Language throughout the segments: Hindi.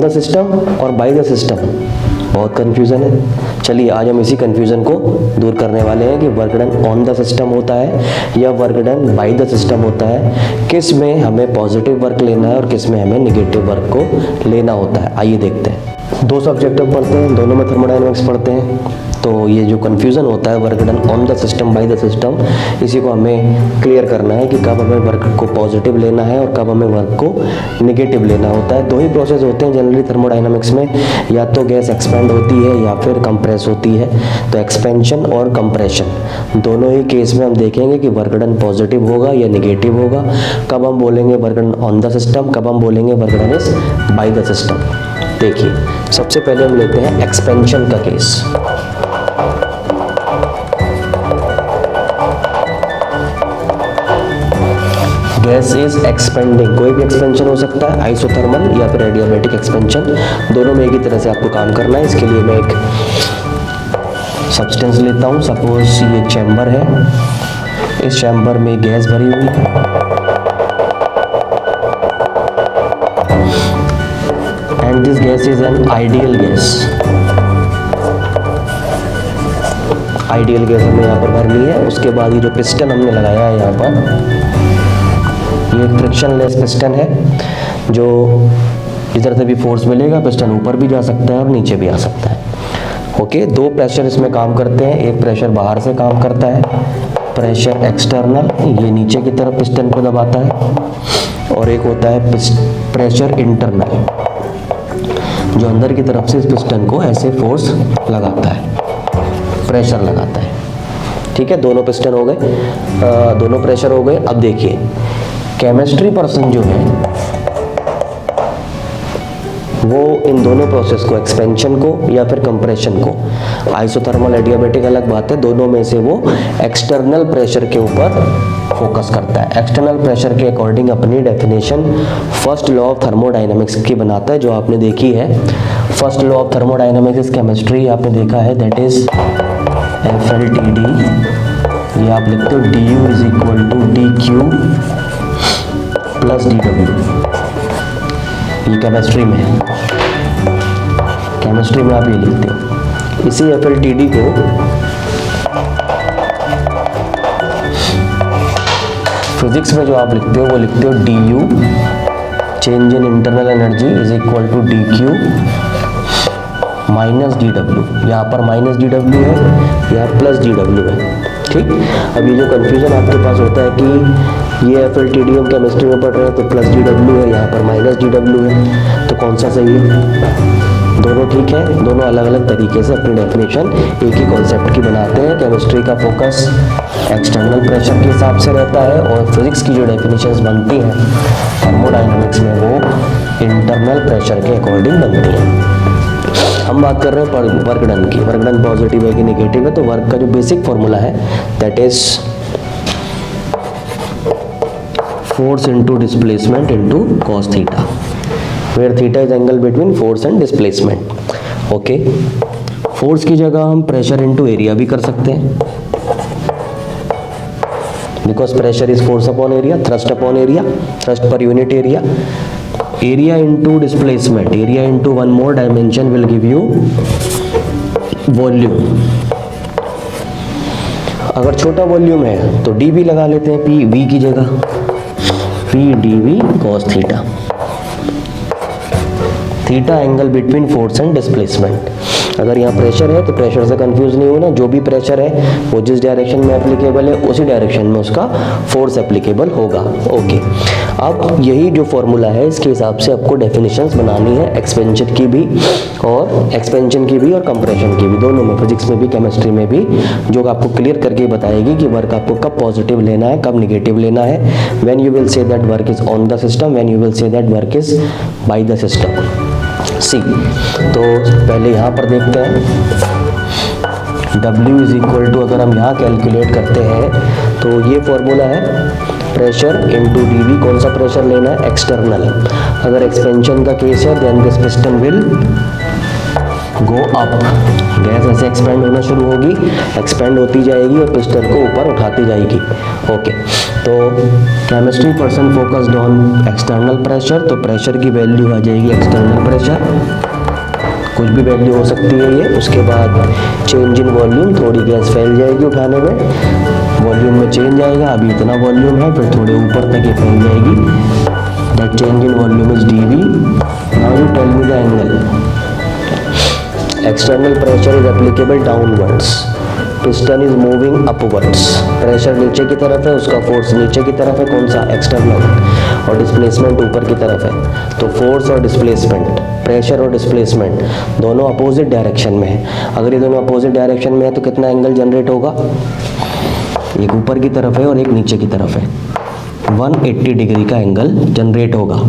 द सिस्टम और बाय द सिस्टम, बहुत कन्फ्यूज़न है। चलिए आज हम इसी कन्फ्यूज़न को दूर करने वाले हैं कि work done on the system होता है या work done by the system होता है, किस में हमें पॉजिटिव वर्क लेना है और किस में हमें निगेटिव वर्क को लेना होता है। आइए देखते हैं। दो सब्जेक्ट हम पढ़ते हैं, दोनों में थर्मोडायनामिक्स पढ़ते हैं, तो ये जो कन्फ्यूज़न होता है work done on the system by the system, इसी को हमें क्लियर करना है कि कब हमें वर्क को पॉजिटिव लेना है और कब हमें वर्क को निगेटिव लेना होता है। दो ही प्रोसेस होते हैं जनरली थर्मोडायनामिक्स में, या तो गैस एक्सपेंड होती है या फिर कंप्रेस होती है। तो एक्सपेंशन और कंप्रेशन दोनों ही केस में हम देखेंगे कि वर्क डन पॉजिटिव होगा या निगेटिव होगा, कब हम बोलेंगे work done on the system, कब हम बोलेंगे work done is by the system. देखिए सबसे पहले हम लेते हैं एक्सपेंशन का केस। गैस इज एक्सपेंडिंग, कोई भी एक्सपेंशन हो सकता है, आइसोथर्मल या फिर एडियाबैटिक एक्सपेंशन, दोनों में एक ही तरह से आपको काम करना है। इसके लिए मैं एक सब्सटेंस लेता हूँ, सपोज ये चैम्बर है, इस चैम्बर में गैस भरी हुई है, and this gas is an ideal gas. Ideal gas हमें यहाँ पर भरनी है। उसके बाद ये जो पिस्टन हमने लगाया है यहाँ पर, ये फ्रिक्शनलेस पिस्टन है, जो इधर से भी फोर्स मिलेगा, पिस्टन ऊपर भी जा सकता है और नीचे भी आ सकता है। ओके, दो प्रेशर इसमें काम करते हैं, एक प्रेशर बाहर से काम करता है, प्रेशर एक्सटर्नल, ये नीचे की तरफ पिस्टन को दबाता है, और एक होता है प्रेशर इंटरनल, जो अंदर की तरफ से इस पिस्टन को ऐसे फोर्स लगाता है, प्रेशर लगाता है। ठीक है, दोनों पिस्टन हो गए, दोनों प्रेशर हो गए। अब देखिए केमिस्ट्री पर्सन जो है वो इन दोनों प्रोसेस को, एक्सपेंशन को या फिर कंप्रेशन को, आइसोथर्मल एडियाबैटिक अलग बात है, दोनों में से वो एक्सटर्नल प्रेशर के ऊपर फोकस करता है। एक्सटर्नल प्रेशर के अकॉर्डिंग अपनी definition first law of thermodynamics की बनाता है, जो आपने देखी है। First law of thermodynamics chemistry आपने देखा है, दैट इज FLTD। ये आप लिखते हो du is equal to dq plus dw। ये केमिस्ट्री में है, केमिस्ट्री में आप ये लिखते हो। इसी FLTD को फिजिक्स में जो आप लिखते हो वो लिखते हो du change in internal energy is equal to dq minus dw। यहाँ पर माइनस dw है, यहाँ प्लस dw है। ठीक, अब ये जो कन्फ्यूजन आपके पास होता है कि ये FLTD हम केमिस्ट्री में पढ़ रहे हैं तो प्लस dw है, यहाँ पर माइनस dw है, तो कौन सा सही है? दोनों ठीक है, दोनों अलग अलग तरीके से अपनी डेफिनेशन एक ही कॉन्सेप्ट की बनाते हैं। केमिस्ट्री का फोकस एक्सटर्नल प्रेशर के हिसाब से रहता है और फिजिक्स की जो डेफिनेशंस बनती हैं थर्मोडायनामिक्स में वो इंटरनल प्रेशर के अकॉर्डिंग बनती हैं। हम बात कर रहे हैं वर्क डन की। वर्क डन पॉजिटिव है कि निगेटिव है, तो वर्क का जो बेसिक फॉर्मूला है that is force into displacement into cos theta, where theta is angle between force and displacement. Okay, force की जगह हम प्रेशर इनटू एरिया भी कर सकते हैं, because pressure is force upon area, thrust upon area, thrust per unit area. Area into displacement, area into one more dimension will give you volume. अगर छोटा वॉल्यूम है तो dv लगा लेते हैं, p v की जगह, p dv cos theta. Theta angle between force and displacement. अगर यहाँ प्रेशर है तो प्रेशर से कंफ्यूज नहीं होना, जो भी प्रेशर है वो जिस डायरेक्शन में एप्लीकेबल है उसी डायरेक्शन में उसका फोर्स एप्लीकेबल होगा। ओके, अब यही जो फॉर्मूला है इसके हिसाब से आपको डेफिनेशंस बनानी है एक्सपेंशन की भी और कंप्रेशन की भी, दोनों में, फिजिक्स में भी केमिस्ट्री में भी, जो आपको क्लियर करके बताएगी कि वर्क आपको कब पॉजिटिव लेना है कब निगेटिव लेना है। When you will say that work is on the system, when you will say that work is by the system. See, तो पहले यहाँ पर देखते हैं W इज इक्वल टू, अगर हम यहाँ कैलकुलेट करते हैं तो ये फॉर्मूला है प्रेशर इंटू dV। कौन सा प्रेशर लेना है? एक्सटर्नल। अगर एक्सपेंशन का केस है then this piston will go up, gas ऐसे एक्सपेंड होना शुरू होगी, एक्सपेंड होती जाएगी और पिस्टन को ऊपर उठाती जाएगी। ओके, तो chemistry person focused on external pressure, तो प्रेशर की वैल्यू आ जाएगी एक्सटर्नल प्रेशर, कुछ भी वैल्यू हो सकती है ये। उसके बाद चेंज इन वॉल्यूम, थोड़ी गैस फैल जाएगी उठाने में, वॉल्यूम में चेंज आएगा, अभी इतना वॉल्यूम है, फिर थोड़े ऊपर तक ये फैल जाएगी, that change in volume is dV। Now you tell me the angle. External pressure is applicable downwards, piston is moving upwards, pressure नीचे की तरफ है, उसका फोर्स नीचे की तरफ है, कौन सा, एक्सटर्नल, और डिस्प्लेसमेंट ऊपर की तरफ है। तो फोर्स और डिस्प्लेसमेंट, प्रेशर और डिस्प्लेसमेंट दोनों अपोजिट डायरेक्शन में है। अगर ये दोनों अपोजिट डायरेक्शन में है तो कितना एंगल जनरेट होगा, एक ऊपर की तरफ है और एक नीचे की तरफ है, 180 डिग्री का एंगल जनरेट होगा।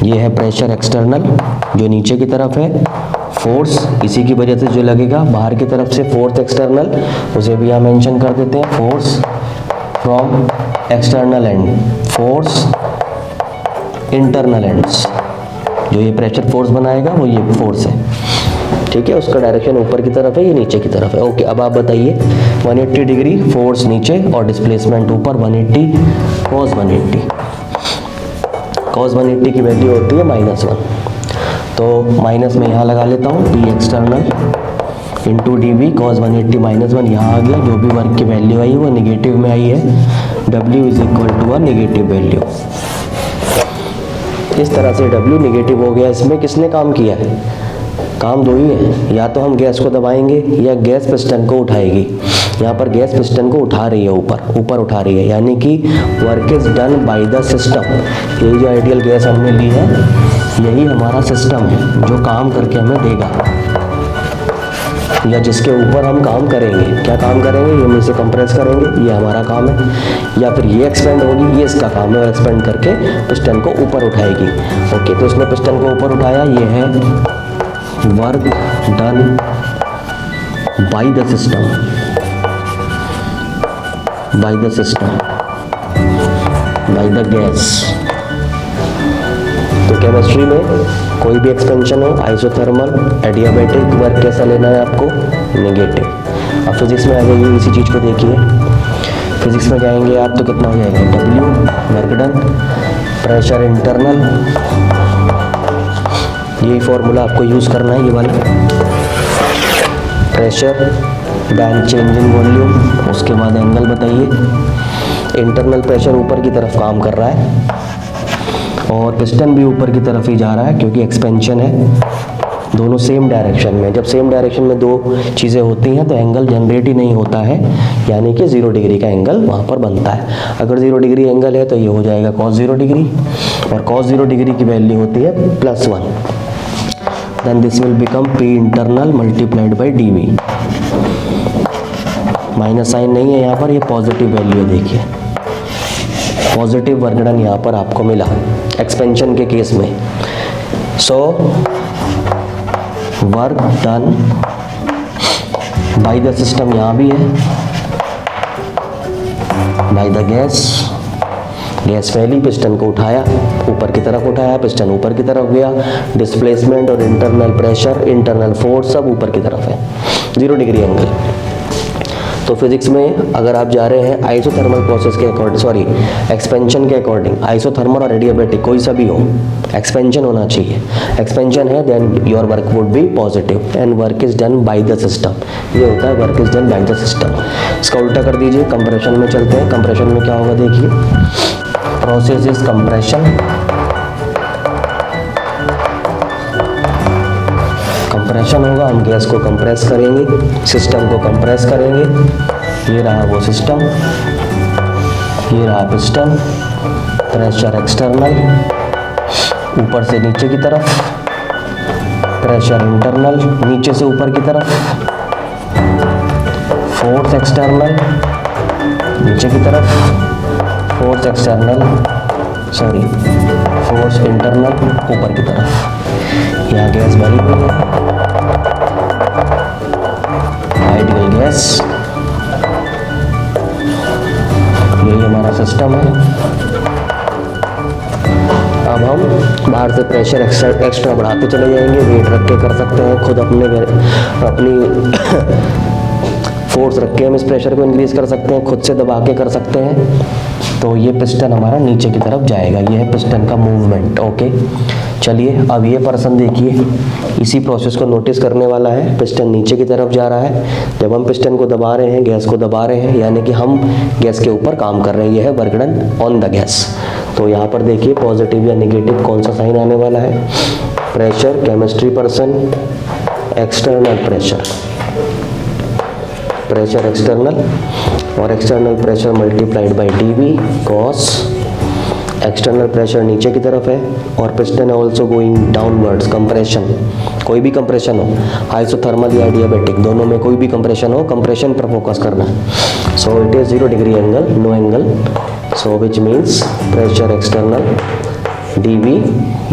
ये है प्रेशर एक्सटर्नल जो नीचे की तरफ है, फोर्स इसी की वजह से जो लगेगा बाहर की तरफ से, फोर्स एक्सटर्नल, उसे भी यहाँ मेंशन कर देते हैं, force from external and, force internal ends. जो ये प्रेशर फोर्स बनाएगा वो ये फोर्स है, ठीक है, उसका डायरेक्शन ऊपर की तरफ है, ये नीचे की तरफ है। ओके, अब आप बताइए 180 डिग्री, फोर्स नीचे और डिस्प्लेसमेंट ऊपर, 180 cos 180, cos 180 की वैल्यू होती है -1, तो माइनस में यहाँ लगा लेता हूँ, P external into dV cos 180 -1 यहाँ आ गया, जो भी वर्क की वैल्यू आई वो निगेटिव में आई है, W is equal to a negative value. इस तरह से W निगेटिव हो गया। इसमें किसने काम किया है, काम दो ही है, या तो हम गैस को दबाएंगे या गैस पिस्टन को उठाएगी। यहाँ पर गैस पिस्टन को उठा रही है, ऊपर उठा रही है, यानी कि work is done by the system. यही जो आइडियल गैस हमने ली है, यही हमारा सिस्टम है जो काम करके हमें देगा, या जिसके ऊपर हम काम करेंगे। क्या काम करेंगे, ये हम इसे कंप्रेस करेंगे, ये हमारा काम है, या फिर ये एक्सपेंड होगी, ये इसका काम है, और एक्सपेंड करके पिस्टन को ऊपर उठाएगी। ओके, तो इसने पिस्टन को ऊपर उठाया, ये है work done by the system, bye the system, by the gas. तो केमिस्ट्री में कोई भी एक्सपेंशन हो, आइसोथर्मल, एडियाबैटिक, वर्क कैसा लेना है आपको, नेगेटिव। अब फिजिक्स में आ जाइए, इसी चीज़ को देखिए, फिजिक्स में जाएंगे आप तो कितना हो जाएगा, W work done, pressure internal, यही फॉर्मूला आपको यूज़ करना है, ये वाला, pressure than change in volume, उसके बाद एंगल बताइए। इंटरनल प्रेशर ऊपर की तरफ काम कर रहा है और पिस्टन भी ऊपर की तरफ ही जा रहा है क्योंकि एक्सपेंशन है, दोनों सेम डायरेक्शन में। जब सेम डायरेक्शन में दो चीज़ें होती हैं तो एंगल जनरेट ही नहीं होता है, यानी कि 0 डिग्री का एंगल वहाँ पर बनता है। अगर 0 डिग्री एंगल है तो ये हो जाएगा cos 0 डिग्री, और cos 0 डिग्री की वैल्यू होती है +1, then this will become P internal multiplied by dV। Minus sign नहीं है यहाँ पर, ये पॉजिटिव वैल्यू है, देखिए पॉजिटिव वर्क डन यहाँ पर आपको मिला एक्सपेंशन के केस में। So work done by the system यहाँ भी है, बाय द गैस, गैस फैली, पिस्टन को उठाया, ऊपर की तरफ उठाया, पिस्टन ऊपर की तरफ गया, डिस्प्लेसमेंट और इंटरनल प्रेशर, इंटरनल फोर्स सब ऊपर की तरफ है, 0 डिग्री एंगल। तो फिजिक्स में अगर आप जा रहे हैं आइसोथर्मल प्रोसेस के अकॉर्डिंग, सॉरी एक्सपेंशन के अकॉर्डिंग, आइसोथर्मल और एडियाबैटिक कोई सा भी हो, एक्सपेंशन होना चाहिए। एक्सपेंशन है then your work would be positive and work is done by the system. ये होता है work is done by the system. इसका उल्टा कर दीजिए, कंप्रेशन में चलते हैं। कंप्रेशन में क्या होगा देखिए, प्रोसेस इज कंप्रेशन, कंप्रेशन होगा, हम गैस को कंप्रेस करेंगे, सिस्टम को कंप्रेस करेंगे। ये रहा वो सिस्टम, ये रहा पिस्टन, प्रेशर एक्सटर्नल ऊपर से नीचे की तरफ, प्रेशर इंटरनल नीचे से ऊपर की तरफ, फोर्स एक्सटर्नल नीचे की तरफ, force external sorry force internal ऊपर की तरफ। यहाँ गैस भरी हुई है, आइडियल गैस, यही हमारा सिस्टम है। अब हम बाहर से प्रेशर एक्स्ट्रा बढ़ाते चले जाएंगे, वेट रख के कर सकते हैं, खुद अपनी फोर्स रख के हम इस प्रेशर को इंक्रीज कर सकते हैं, खुद से दबा के कर सकते हैं। तो ये पिस्टन हमारा नीचे की तरफ जाएगा, ये है पिस्टन का मूवमेंट। ओके, चलिए अब ये पर्सन देखिए, इसी प्रोसेस को नोटिस करने वाला है। पिस्टन नीचे की तरफ जा रहा है, जब हम पिस्टन को दबा रहे हैं, गैस को दबा रहे हैं, यानी कि हम गैस के ऊपर काम कर रहे हैं। ये है work done on the gas. तो यहाँ पर देखिए पॉजिटिव या नेगेटिव कौन सा साइन आने वाला है। Pressure, chemistry person, external pressure, pressure external, और external pressure multiplied by dV cos external pressure नीचे की तरफ है, और पिस्टन है ऑल्सो गोइंग डाउनवर्ड्स। कंप्रेशन, कोई भी कंप्रेशन हो, आइसोथर्मल या एडियाबैटिक, दोनों में कोई भी कंप्रेशन हो, कंप्रेशन पर फोकस करना है। So it is 0 degree angle, no angle, so which means pressure external dV,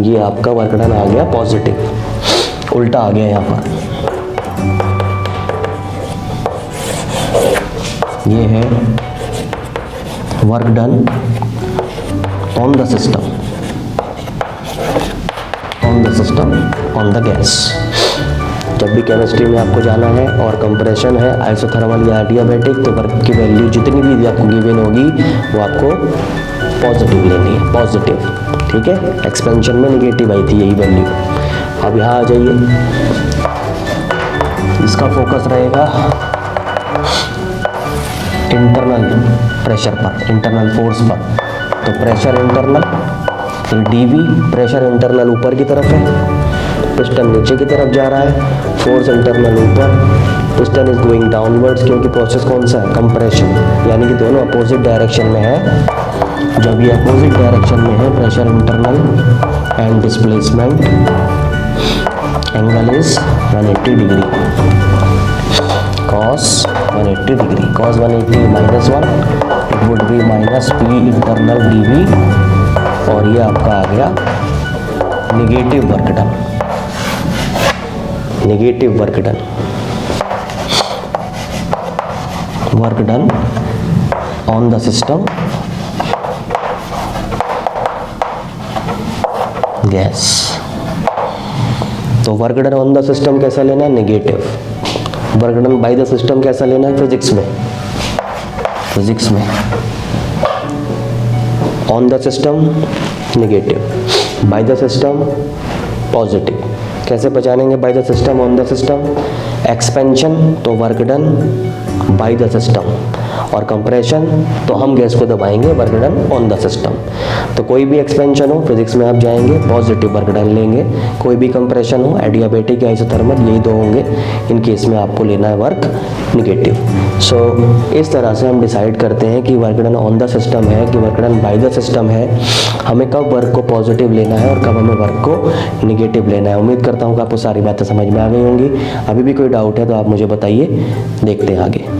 ये आपका वर्क डन आ गया पॉजिटिव, उल्टा आ गया यहाँ पर। ये है work done on the system, on the system, on the gas. जब भी केमिस्ट्री में आपको जाना है और कंप्रेशन है, आइसोथर्मल या एडियाबैटिक, तो वर्क की वैल्यू जितनी भी आपको गिवन होगी वो आपको पॉजिटिव लेनी है, पॉजिटिव। ठीक है, एक्सपेंशन में नेगेटिव आई थी यही वैल्यू। अब यहाँ आ जाइए, इसका फोकस रहेगा इंटरनल प्रेशर पर, इंटरनल फोर्स पर। तो प्रेशर इंटरनल, फिर dV, प्रेशर इंटरनल ऊपर की तरफ है, पिस्टन नीचे की तरफ जा रहा है, फोर्स इंटरनल ऊपर, पिस्टन इज गोइंग डाउनवर्ड्स, क्योंकि प्रोसेस कौन सा है, कंप्रेशन, यानी कि दोनों अपोजिट डायरेक्शन में है। जब ये अपोजिट डायरेक्शन में है, pressure internal and displacement angle is 180 degree, cos 180 degree, cos 180 minus 1, it would be minus P internal dV, और ये आपका आ गया negative work done, negative work done, work done on the system gas. तो work done on the system कैसा लेना है, negative. Work done by the system कैसा लेना है, फिजिक्स में, फिजिक्स में on the system negative, bye the system positive. कैसे पहचानेंगे by the system, on the system? Expansion तो work done by the system, और कंप्रेशन तो हम गैस को दबाएंगे, work done on the system. तो कोई भी एक्सपेंशन हो, फिजिक्स में आप जाएंगे पॉजिटिव वर्क डन लेंगे, कोई भी कंप्रेशन हो, एडियाबैटिक या आइसोथर्मल, यही दो होंगे। इन केस में आपको लेना है वर्क नेगेटिव। सो इस तरह से हम डिसाइड करते हैं कि work done on the system है कि work done by the system है, हमें कब वर्क को पॉजिटिव लेना है और कब हमें वर्क को नेगेटिव लेना है। उम्मीद करता हूँ कि आपको सारी बातें समझ में आ गई होंगी। अभी भी कोई डाउट है तो आप मुझे बताइए, देखते हैं आगे।